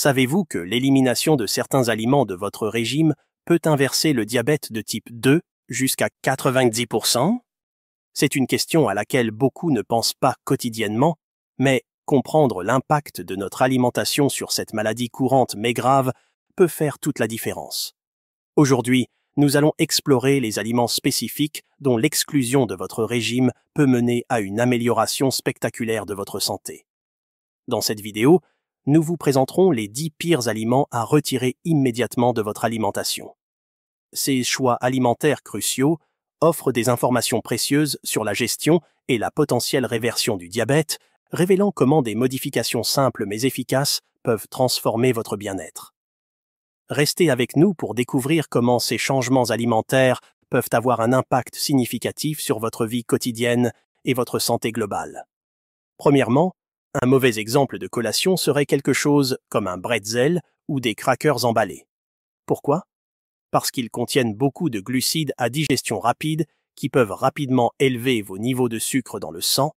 Savez-vous que l'élimination de certains aliments de votre régime peut inverser le diabète de type 2 jusqu'à 90%? C'est une question à laquelle beaucoup ne pensent pas quotidiennement, mais comprendre l'impact de notre alimentation sur cette maladie courante mais grave peut faire toute la différence. Aujourd'hui, nous allons explorer les aliments spécifiques dont l'exclusion de votre régime peut mener à une amélioration spectaculaire de votre santé. Dans cette vidéo, nous vous présenterons les 10 pires aliments à retirer immédiatement de votre alimentation. Ces choix alimentaires cruciaux offrent des informations précieuses sur la gestion et la potentielle réversion du diabète, révélant comment des modifications simples mais efficaces peuvent transformer votre bien-être. Restez avec nous pour découvrir comment ces changements alimentaires peuvent avoir un impact significatif sur votre vie quotidienne et votre santé globale. Premièrement, un mauvais exemple de collation serait quelque chose comme un bretzel ou des crackers emballés. Pourquoi? Parce qu'ils contiennent beaucoup de glucides à digestion rapide qui peuvent rapidement élever vos niveaux de sucre dans le sang,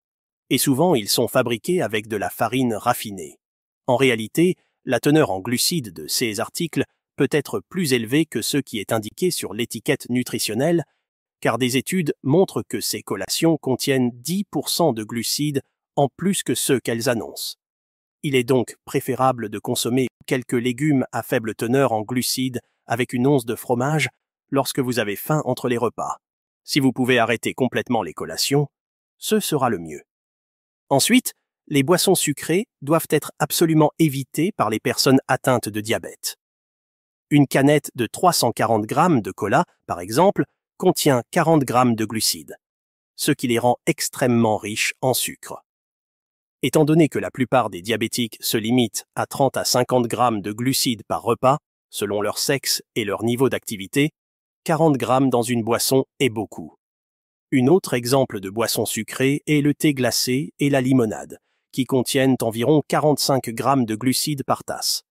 et souvent ils sont fabriqués avec de la farine raffinée. En réalité, la teneur en glucides de ces articles peut être plus élevée que ce qui est indiqué sur l'étiquette nutritionnelle, car des études montrent que ces collations contiennent 10% de glucides en plus que ceux qu'elles annoncent. Il est donc préférable de consommer quelques légumes à faible teneur en glucides avec une once de fromage lorsque vous avez faim entre les repas. Si vous pouvez arrêter complètement les collations, ce sera le mieux. Ensuite, les boissons sucrées doivent être absolument évitées par les personnes atteintes de diabète. Une canette de 340 grammes de cola, par exemple, contient 40 grammes de glucides, ce qui les rend extrêmement riches en sucre. Étant donné que la plupart des diabétiques se limitent à 30 à 50 grammes de glucides par repas, selon leur sexe et leur niveau d'activité, 40 grammes dans une boisson est beaucoup. Un autre exemple de boisson sucrée est le thé glacé et la limonade, qui contiennent environ 45 grammes de glucides par tasse.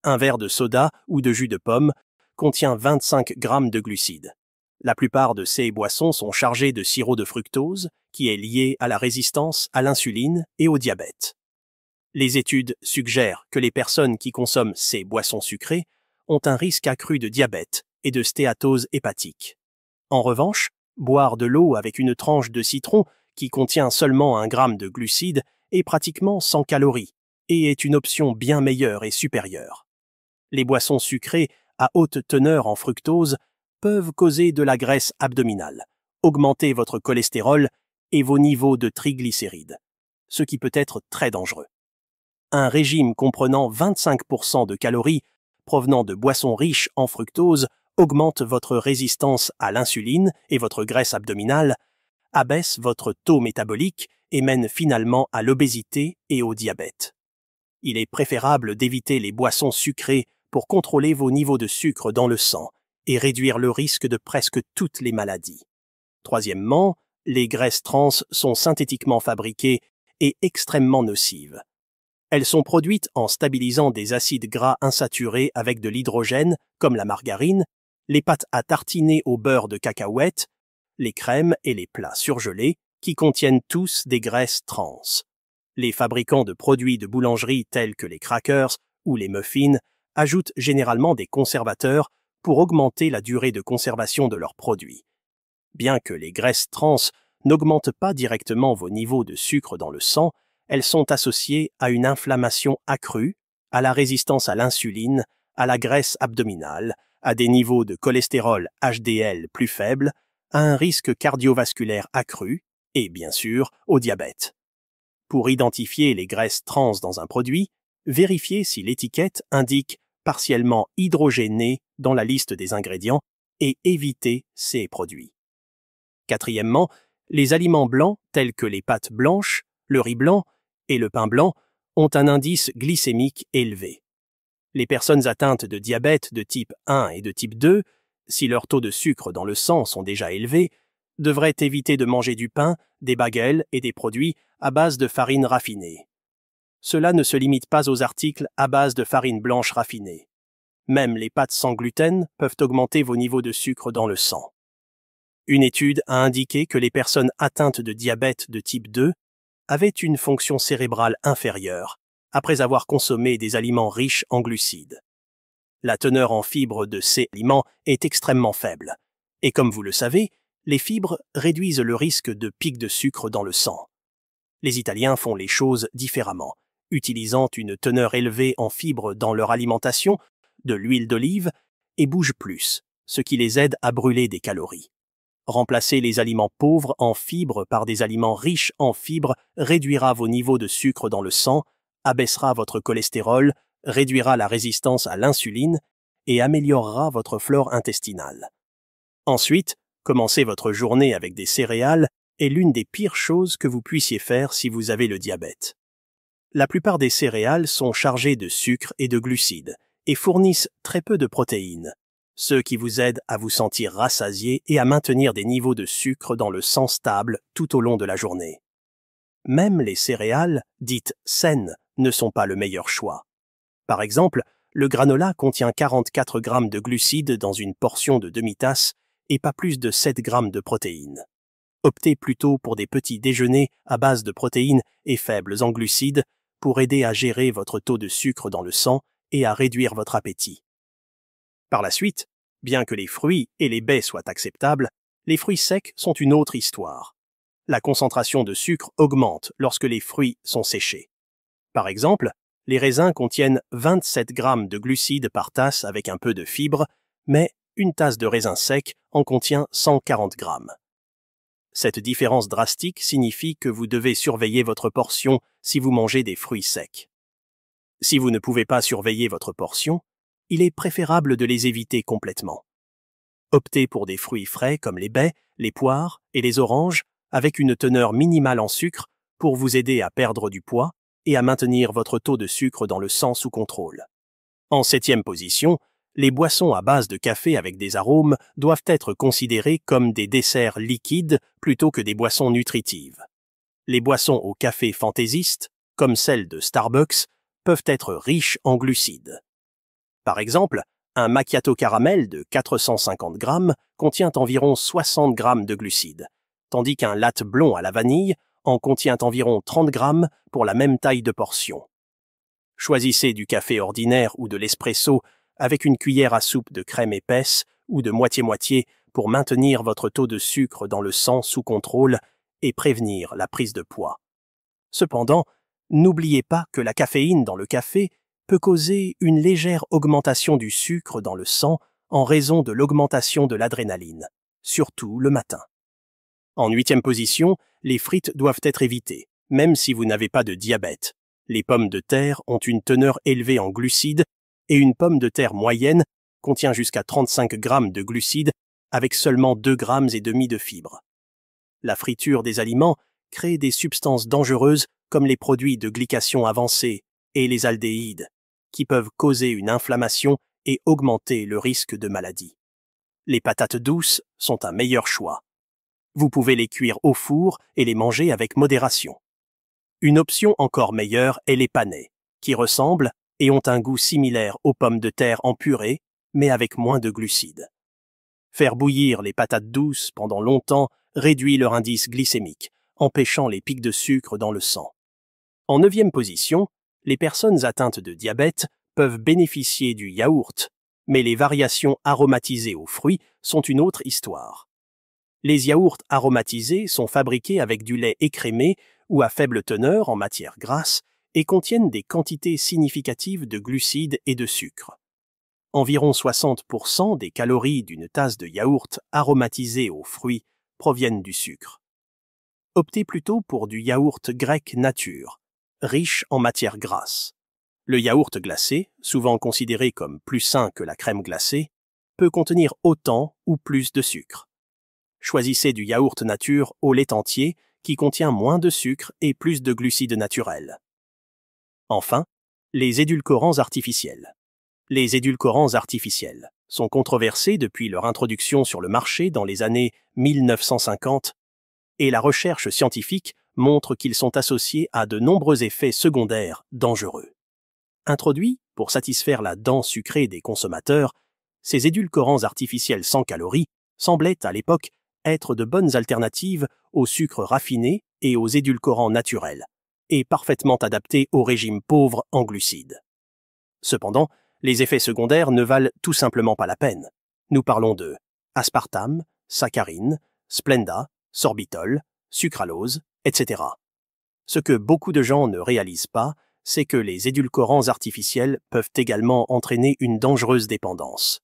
Un verre de soda ou de jus de pomme contient 25 grammes de glucides. La plupart de ces boissons sont chargées de sirop de fructose, qui est lié à la résistance à l'insuline et au diabète. Les études suggèrent que les personnes qui consomment ces boissons sucrées ont un risque accru de diabète et de stéatose hépatique. En revanche, boire de l'eau avec une tranche de citron qui contient seulement 1 gramme de glucides est pratiquement sans calories et est une option bien meilleure et supérieure. Les boissons sucrées à haute teneur en fructose peuvent causer de la graisse abdominale, augmenter votre cholestérol et vos niveaux de triglycérides, ce qui peut être très dangereux. Un régime comprenant 25% de calories provenant de boissons riches en fructose augmente votre résistance à l'insuline et votre graisse abdominale, abaisse votre taux métabolique et mène finalement à l'obésité et au diabète. Il est préférable d'éviter les boissons sucrées pour contrôler vos niveaux de sucre dans le sang et réduire le risque de presque toutes les maladies. Troisièmement, les graisses trans sont synthétiquement fabriquées et extrêmement nocives. Elles sont produites en stabilisant des acides gras insaturés avec de l'hydrogène, comme la margarine, les pâtes à tartiner au beurre de cacahuète, les crèmes et les plats surgelés, qui contiennent tous des graisses trans. Les fabricants de produits de boulangerie tels que les crackers ou les muffins ajoutent généralement des conservateurs pour augmenter la durée de conservation de leurs produits. Bien que les graisses trans n'augmentent pas directement vos niveaux de sucre dans le sang, elles sont associées à une inflammation accrue, à la résistance à l'insuline, à la graisse abdominale, à des niveaux de cholestérol HDL plus faibles, à un risque cardiovasculaire accru et, bien sûr, au diabète. Pour identifier les graisses trans dans un produit, vérifiez si l'étiquette indique partiellement hydrogéné dans la liste des ingrédients et évitez ces produits. Quatrièmement, les aliments blancs tels que les pâtes blanches, le riz blanc et le pain blanc ont un indice glycémique élevé. Les personnes atteintes de diabète de type 1 et de type 2, si leurs taux de sucre dans le sang sont déjà élevés, devraient éviter de manger du pain, des bagels et des produits à base de farine raffinée. Cela ne se limite pas aux articles à base de farine blanche raffinée. Même les pâtes sans gluten peuvent augmenter vos niveaux de sucre dans le sang. Une étude a indiqué que les personnes atteintes de diabète de type 2 avaient une fonction cérébrale inférieure, après avoir consommé des aliments riches en glucides. La teneur en fibres de ces aliments est extrêmement faible, et comme vous le savez, les fibres réduisent le risque de pic de sucre dans le sang. Les Italiens font les choses différemment, utilisant une teneur élevée en fibres dans leur alimentation, de l'huile d'olive, et bougent plus, ce qui les aide à brûler des calories. Remplacer les aliments pauvres en fibres par des aliments riches en fibres réduira vos niveaux de sucre dans le sang, abaissera votre cholestérol, réduira la résistance à l'insuline et améliorera votre flore intestinale. Ensuite, commencer votre journée avec des céréales est l'une des pires choses que vous puissiez faire si vous avez le diabète. La plupart des céréales sont chargées de sucre et de glucides et fournissent très peu de protéines, ce qui vous aide à vous sentir rassasié et à maintenir des niveaux de sucre dans le sang stables tout au long de la journée. Même les céréales, dites saines, ne sont pas le meilleur choix. Par exemple, le granola contient 44 grammes de glucides dans une portion de demi-tasse et pas plus de 7 grammes de protéines. Optez plutôt pour des petits déjeuners à base de protéines et faibles en glucides pour aider à gérer votre taux de sucre dans le sang et à réduire votre appétit. Par la suite, bien que les fruits et les baies soient acceptables, les fruits secs sont une autre histoire. La concentration de sucre augmente lorsque les fruits sont séchés. Par exemple, les raisins contiennent 27 grammes de glucides par tasse avec un peu de fibres, mais une tasse de raisin sec en contient 140 grammes. Cette différence drastique signifie que vous devez surveiller votre portion si vous mangez des fruits secs. Si vous ne pouvez pas surveiller votre portion, il est préférable de les éviter complètement. Optez pour des fruits frais comme les baies, les poires et les oranges avec une teneur minimale en sucre pour vous aider à perdre du poids et à maintenir votre taux de sucre dans le sang sous contrôle. En 7e position, les boissons à base de café avec des arômes doivent être considérées comme des desserts liquides plutôt que des boissons nutritives. Les boissons au café fantaisiste, comme celles de Starbucks, peuvent être riches en glucides. Par exemple, un macchiato caramel de 450 grammes contient environ 60 grammes de glucides, tandis qu'un latte blond à la vanille en contient environ 30 grammes pour la même taille de portion. Choisissez du café ordinaire ou de l'espresso avec une cuillère à soupe de crème épaisse ou de moitié-moitié pour maintenir votre taux de sucre dans le sang sous contrôle et prévenir la prise de poids. Cependant, n'oubliez pas que la caféine dans le café peut causer une légère augmentation du sucre dans le sang en raison de l'augmentation de l'adrénaline, surtout le matin. En 8e position, les frites doivent être évitées, même si vous n'avez pas de diabète. Les pommes de terre ont une teneur élevée en glucides et une pomme de terre moyenne contient jusqu'à 35 grammes de glucides avec seulement 2 grammes et demi de fibres. La friture des aliments crée des substances dangereuses comme les produits de glycation avancée et les aldéhydes, qui peuvent causer une inflammation et augmenter le risque de maladie. Les patates douces sont un meilleur choix. Vous pouvez les cuire au four et les manger avec modération. Une option encore meilleure est les panais, qui ressemblent et ont un goût similaire aux pommes de terre en purée, mais avec moins de glucides. Faire bouillir les patates douces pendant longtemps réduit leur indice glycémique, empêchant les pics de sucre dans le sang. En 9e position, les personnes atteintes de diabète peuvent bénéficier du yaourt, mais les variations aromatisées aux fruits sont une autre histoire. Les yaourts aromatisés sont fabriqués avec du lait écrémé ou à faible teneur en matière grasse et contiennent des quantités significatives de glucides et de sucre. Environ 60% des calories d'une tasse de yaourt aromatisé aux fruits proviennent du sucre. Optez plutôt pour du yaourt grec nature, riche en matière grasse. Le yaourt glacé, souvent considéré comme plus sain que la crème glacée, peut contenir autant ou plus de sucre. Choisissez du yaourt nature au lait entier qui contient moins de sucre et plus de glucides naturels. Enfin, les édulcorants artificiels. Les édulcorants artificiels sont controversés depuis leur introduction sur le marché dans les années 1950 et la recherche scientifique montre qu'ils sont associés à de nombreux effets secondaires dangereux. Introduits pour satisfaire la dent sucrée des consommateurs, ces édulcorants artificiels sans calories semblaient à l'époque être de bonnes alternatives aux sucres raffinés et aux édulcorants naturels, et parfaitement adapté au régime pauvre en glucides. Cependant, les effets secondaires ne valent tout simplement pas la peine. Nous parlons de aspartame, saccharine, Splenda, sorbitol, sucralose, etc. Ce que beaucoup de gens ne réalisent pas, c'est que les édulcorants artificiels peuvent également entraîner une dangereuse dépendance.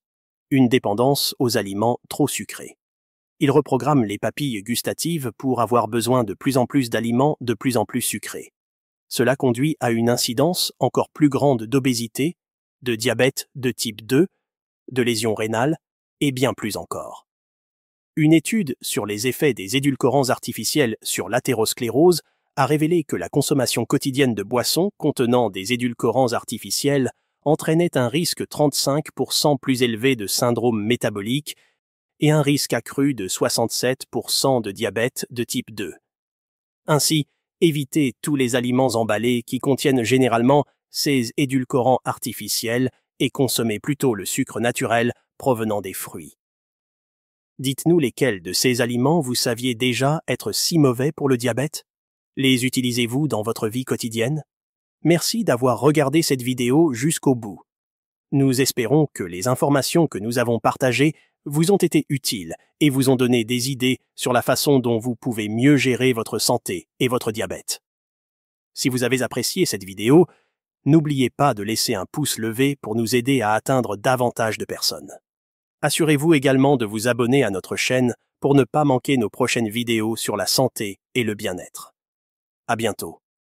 Une dépendance aux aliments trop sucrés. Ils reprogramment les papilles gustatives pour avoir besoin de plus en plus d'aliments de plus en plus sucrés. Cela conduit à une incidence encore plus grande d'obésité, de diabète de type 2, de lésions rénales et bien plus encore. Une étude sur les effets des édulcorants artificiels sur l'athérosclérose a révélé que la consommation quotidienne de boissons contenant des édulcorants artificiels entraînait un risque 35% plus élevé de syndrome métabolique et un risque accru de 67% de diabète de type 2. Ainsi, évitez tous les aliments emballés qui contiennent généralement ces édulcorants artificiels et consommez plutôt le sucre naturel provenant des fruits. Dites-nous lesquels de ces aliments vous saviez déjà être si mauvais pour le diabète? Les utilisez-vous dans votre vie quotidienne? Merci d'avoir regardé cette vidéo jusqu'au bout. Nous espérons que les informations que nous avons partagées vous ont été utiles et vous ont donné des idées sur la façon dont vous pouvez mieux gérer votre santé et votre diabète. Si vous avez apprécié cette vidéo, n'oubliez pas de laisser un pouce levé pour nous aider à atteindre davantage de personnes. Assurez-vous également de vous abonner à notre chaîne pour ne pas manquer nos prochaines vidéos sur la santé et le bien-être. À bientôt.